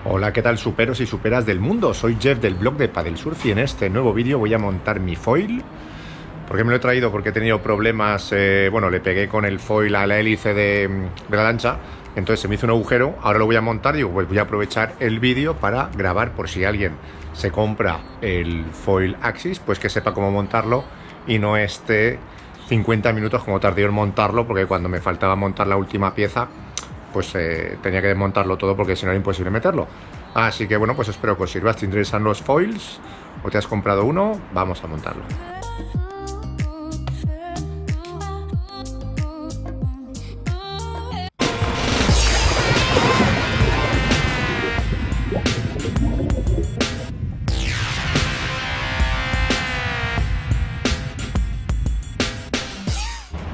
Hola, ¿qué tal superos y superas del mundo? Soy Jeff del blog de Paddle Surf y en este nuevo vídeo voy a montar mi foil. ¿Por qué me lo he traído? Porque he tenido problemas, bueno, le pegué con el foil a la hélice de la lancha, entonces se me hizo un agujero, ahora lo voy a montar y digo, pues voy a aprovechar el vídeo para grabar por si alguien se compra el foil Axis, pues que sepa cómo montarlo y no esté 50 minutos como tardé en montarlo, porque cuando me faltaba montar la última pieza, pues tenía que desmontarlo todo porque si no era imposible meterlo. Así que bueno, pues espero que os sirva. Si te interesan los foils o te has comprado uno, vamos a montarlo.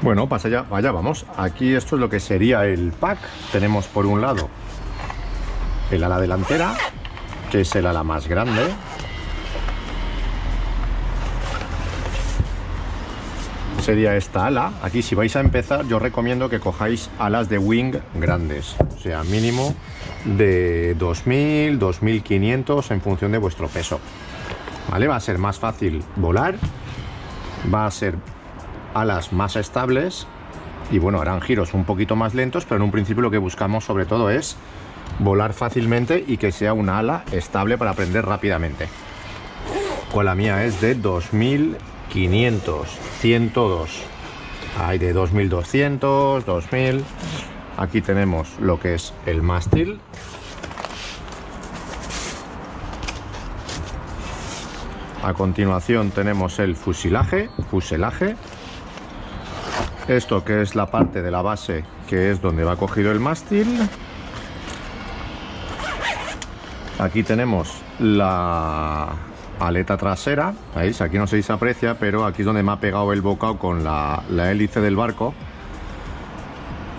Bueno, pues allá vamos. Aquí esto es lo que sería el pack. Tenemos por un lado el ala delantera, que es el ala más grande. Sería esta ala. Aquí, si vais a empezar, yo recomiendo que cojáis alas de wing grandes, o sea, mínimo de 2000, 2500 en función de vuestro peso. ¿Vale? Va a ser más fácil volar, va a ser alas más estables y bueno, harán giros un poquito más lentos, pero en un principio lo que buscamos sobre todo es volar fácilmente y que sea una ala estable para aprender rápidamente. Pues la mía es de 2500, 102, hay de 2200, 2000. Aquí tenemos lo que es el mástil. A continuación tenemos el fuselaje. Esto que es la parte de la base, que es donde va cogido el mástil. Aquí tenemos la aleta trasera. ¿Veis? Aquí no sé si se aprecia, pero aquí es donde me ha pegado el bocado con la hélice del barco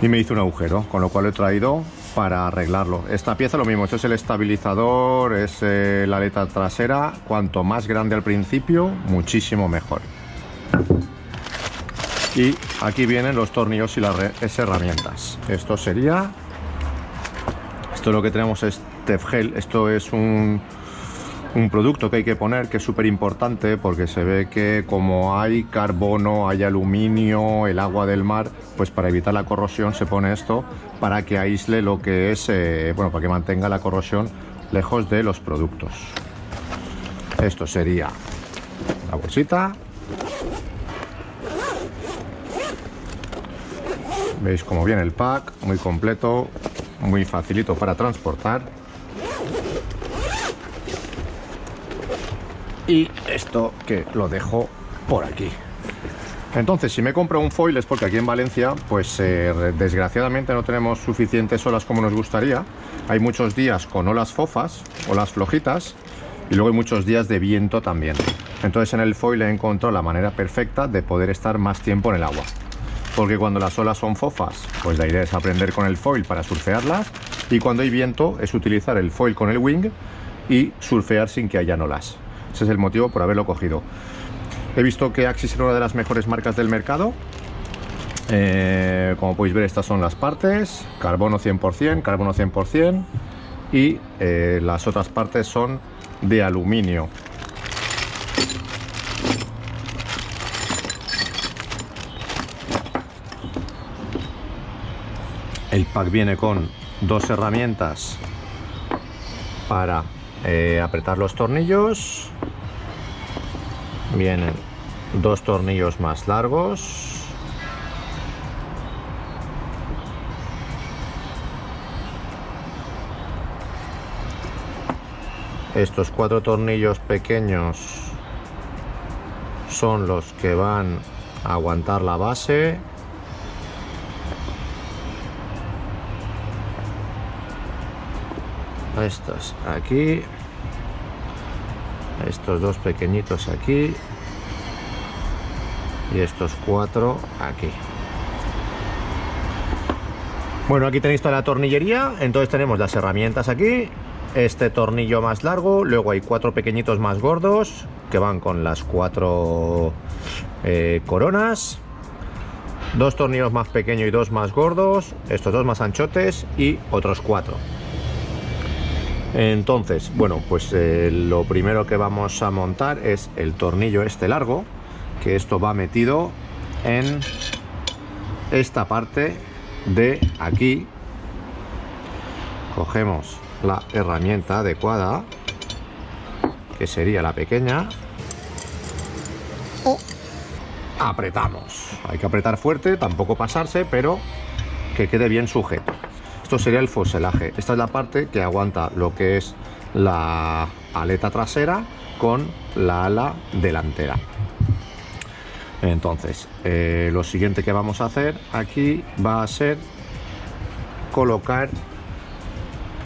y me hizo un agujero, con lo cual lo he traído para arreglarlo. Esta pieza lo mismo, esto es el estabilizador, es la aleta trasera. Cuanto más grande al principio, muchísimo mejor. Y aquí vienen los tornillos y las herramientas. Esto sería... Esto lo que tenemos es Tefgel. Esto es un producto que hay que poner, que es súper importante, porque se ve que como hay carbono, hay aluminio, el agua del mar, pues para evitar la corrosión se pone esto para que aísle lo que es, bueno, para que mantenga la corrosión lejos de los productos. Esto sería la bolsita. Veis cómo viene el pack, muy completo, muy facilito para transportar. Y esto que lo dejo por aquí. Entonces, si me compro un foil es porque aquí en Valencia, pues desgraciadamente no tenemos suficientes olas como nos gustaría. Hay muchos días con olas fofas, olas flojitas, y luego hay muchos días de viento también. Entonces en el foil he encontrado la manera perfecta de poder estar más tiempo en el agua. Porque cuando las olas son fofas, pues la idea es aprender con el foil para surfearlas, y cuando hay viento es utilizar el foil con el wing y surfear sin que hayan olas. Ese es el motivo por haberlo cogido. He visto que Axis era una de las mejores marcas del mercado. Como podéis ver, estas son las partes: carbono 100%, carbono 100%, y las otras partes son de aluminio. El pack viene con dos herramientas para apretar los tornillos. Vienen dos tornillos más largos. Estos cuatro tornillos pequeños son los que van a aguantar la base. Estos aquí, estos dos pequeñitos aquí y estos cuatro aquí. Bueno, aquí tenéis toda la tornillería. Entonces tenemos las herramientas aquí, este tornillo más largo, luego hay cuatro pequeñitos más gordos que van con las cuatro coronas, dos tornillos más pequeños y dos más gordos, estos dos más anchotes y otros cuatro. Entonces, bueno, pues lo primero que vamos a montar es el tornillo este largo, que esto va metido en esta parte de aquí. Cogemos la herramienta adecuada, que sería la pequeña, y apretamos. Hay que apretar fuerte, tampoco pasarse, pero que quede bien sujeto. Esto sería el fuselaje. Esta es la parte que aguanta lo que es la aleta trasera con la ala delantera. Entonces, lo siguiente que vamos a hacer aquí va a ser colocar,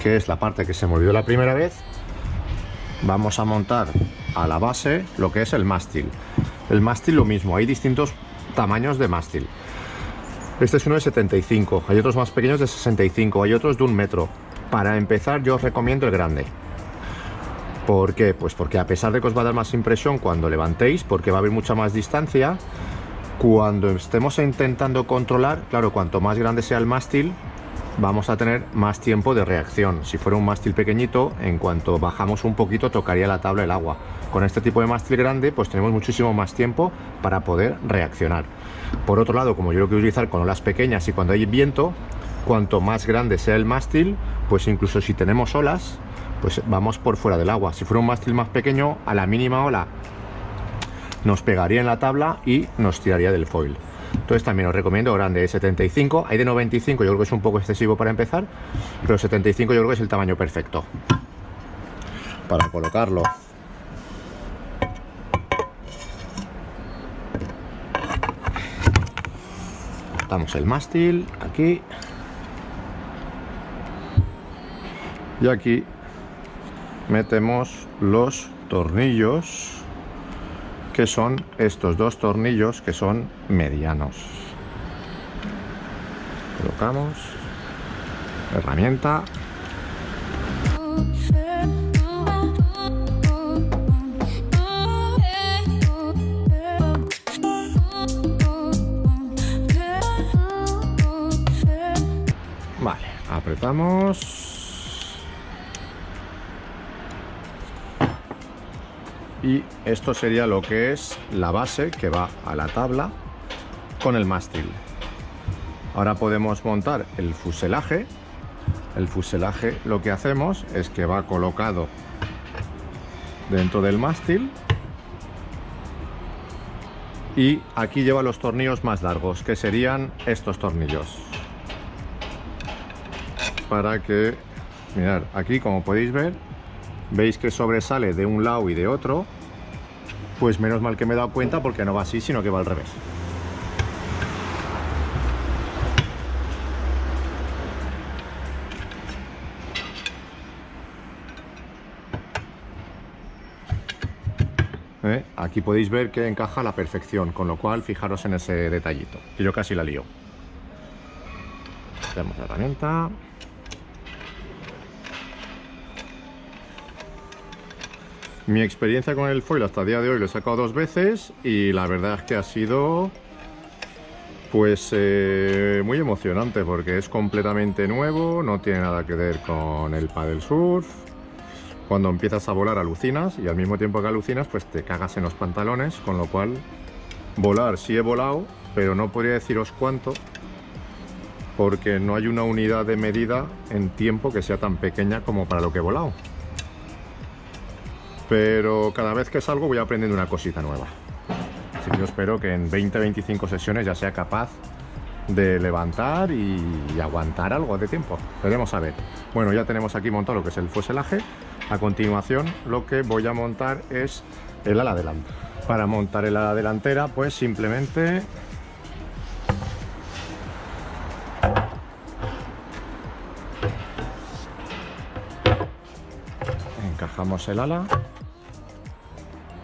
que es la parte que se me olvidó la primera vez, vamos a montar a la base lo que es el mástil. El mástil lo mismo, hay distintos tamaños de mástil. Este es uno de 75, hay otros más pequeños de 65, hay otros de 1 metro. Para empezar yo os recomiendo el grande. ¿Por qué? Pues porque a pesar de que os va a dar más impresión cuando levantéis, porque va a haber mucha más distancia, cuando estemos intentando controlar, claro, cuanto más grande sea el mástil, vamos a tener más tiempo de reacción. Si fuera un mástil pequeñito, en cuanto bajamos un poquito tocaría la tabla el agua. Con este tipo de mástil grande pues tenemos muchísimo más tiempo para poder reaccionar. Por otro lado, como yo lo quiero utilizar con olas pequeñas y cuando hay viento, cuanto más grande sea el mástil, pues incluso si tenemos olas, pues vamos por fuera del agua. Si fuera un mástil más pequeño, a la mínima ola nos pegaría en la tabla y nos tiraría del foil. Entonces también os recomiendo grande de 75, hay de 95, yo creo que es un poco excesivo para empezar, pero 75 yo creo que es el tamaño perfecto para colocarlo. Damos el mástil aquí y aquí metemos los tornillos, que son estos dos tornillos que son medianos. Colocamos herramienta. Vale, apretamos. Y esto sería lo que es la base que va a la tabla con el mástil. Ahora podemos montar el fuselaje. El fuselaje lo que hacemos es que va colocado dentro del mástil y aquí lleva los tornillos más largos, que serían estos tornillos. Para que, mirad, aquí como podéis ver, veis que sobresale de un lado y de otro. Pues menos mal que me he dado cuenta, porque no va así, sino que va al revés. Aquí podéis ver que encaja a la perfección, con lo cual fijaros en ese detallito, que yo casi la lío. Tenemos la herramienta. Mi experiencia con el foil hasta el día de hoy lo he sacado 2 veces y la verdad es que ha sido pues muy emocionante, porque es completamente nuevo, no tiene nada que ver con el paddle surf. Cuando empiezas a volar alucinas y al mismo tiempo que alucinas pues te cagas en los pantalones, con lo cual volar sí he volado, pero no podría deciros cuánto, porque no hay una unidad de medida en tiempo que sea tan pequeña como para lo que he volado. Pero cada vez que salgo voy aprendiendo una cosita nueva. Así que yo espero que en 20-25 sesiones ya sea capaz de levantar y aguantar algo de tiempo. Veremos a ver. Bueno, ya tenemos aquí montado lo que es el fuselaje. A continuación lo que voy a montar es el ala delantera. Para montar el ala delantera pues simplemente encajamos el ala.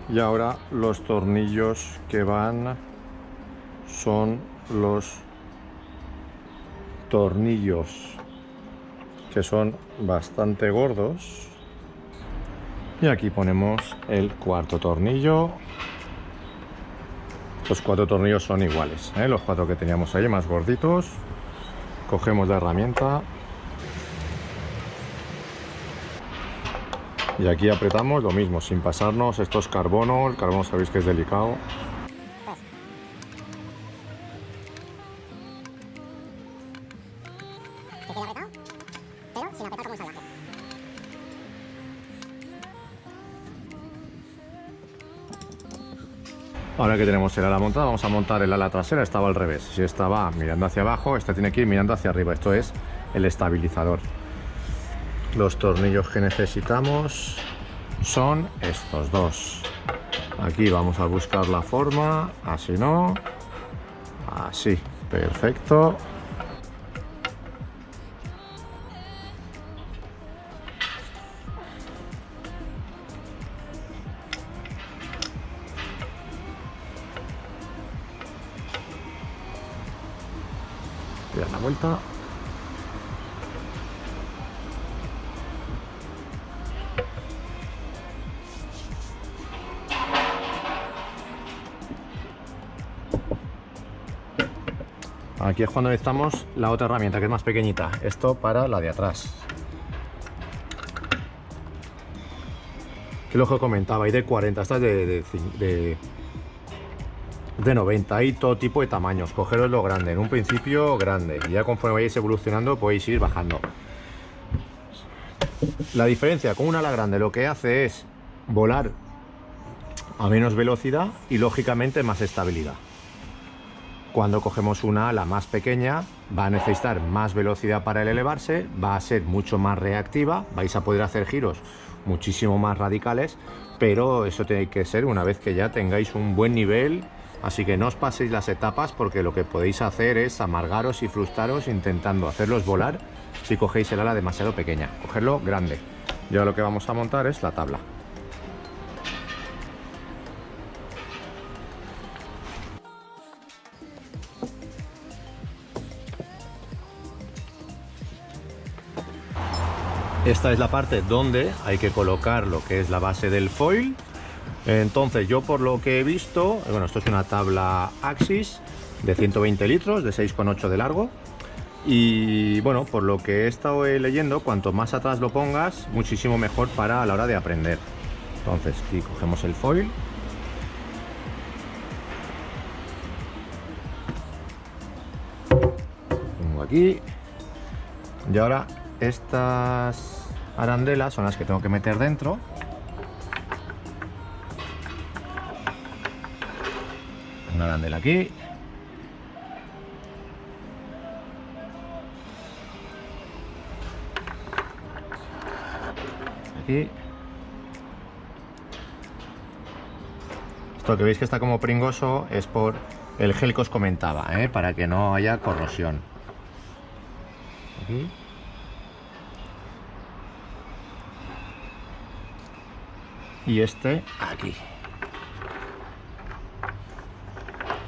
Y ahora los tornillos que van son los tornillos que son bastante gordos. Y aquí ponemos el cuarto tornillo. Los 4 tornillos son iguales, los 4 que teníamos ahí más gorditos. Cogemos la herramienta. Y aquí apretamos lo mismo, sin pasarnos. Esto es carbono, el carbono sabéis que es delicado. Que quede apretado, pero sin apretar como un salvaje. Ahora que tenemos el ala montada, vamos a montar el ala trasera. Esta va al revés. Si esta va mirando hacia abajo, esta tiene que ir mirando hacia arriba. Esto es el estabilizador. Los tornillos que necesitamos son estos dos. Aquí vamos a buscar la forma, así no, así, perfecto. Voy a dar la vuelta. Aquí es cuando necesitamos la otra herramienta, que es más pequeñita. Esto para la de atrás. Que lo que comentaba, hay de 40, estas de 90, hay todo tipo de tamaños. Cogeros lo grande, en un principio grande, y ya conforme vayáis evolucionando podéis ir bajando. La diferencia con un ala grande lo que hace es volar a menos velocidad y lógicamente más estabilidad. Cuando cogemos una ala más pequeña va a necesitar más velocidad para el elevarse, va a ser mucho más reactiva, vais a poder hacer giros muchísimo más radicales, pero eso tiene que ser una vez que ya tengáis un buen nivel. Así que no os paséis las etapas, porque lo que podéis hacer es amargaros y frustraros intentando hacerlos volar si cogéis el ala demasiado pequeña. Cogerlo grande. Y ahora lo que vamos a montar es la tabla. Esta es la parte donde hay que colocar lo que es la base del foil. Entonces yo, por lo que he visto, bueno, esto es una tabla Axis de 120 litros, de 6,8 de largo. Y bueno, por lo que he estado leyendo, cuanto más atrás lo pongas, muchísimo mejor para a la hora de aprender. Entonces aquí cogemos el foil. Pongo aquí. Y ahora estas arandelas son las que tengo que meter dentro. Una arandela aquí. Aquí. Esto que veis que está como pringoso es por el gel que os comentaba, para que no haya corrosión. Aquí. Y este aquí.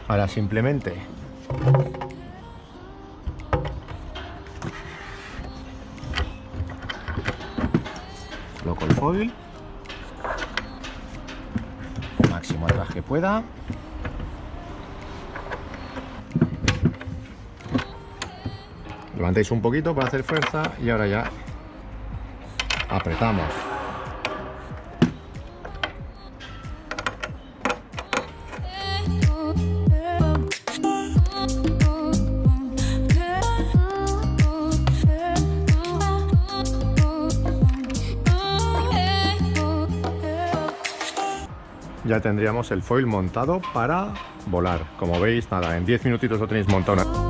Ahora simplemente coloco el foil máximo atrás que pueda. Levantáis un poquito para hacer fuerza y ahora ya apretamos. Ya tendríamos el foil montado para volar. Como veis, nada, en 10 minutitos lo tenéis montado.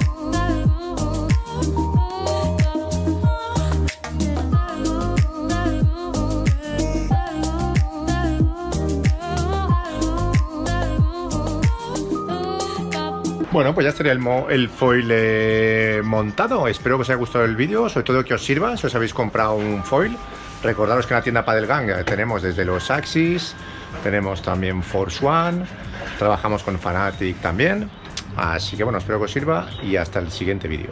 Bueno, pues ya estaría el foil montado. Espero que os haya gustado el vídeo, sobre todo que os sirva si os habéis comprado un foil. Recordaros que en la tienda Padel Gang tenemos desde los Axis, tenemos también Force One, trabajamos con Fanatic también. Así que bueno, espero que os sirva y hasta el siguiente vídeo.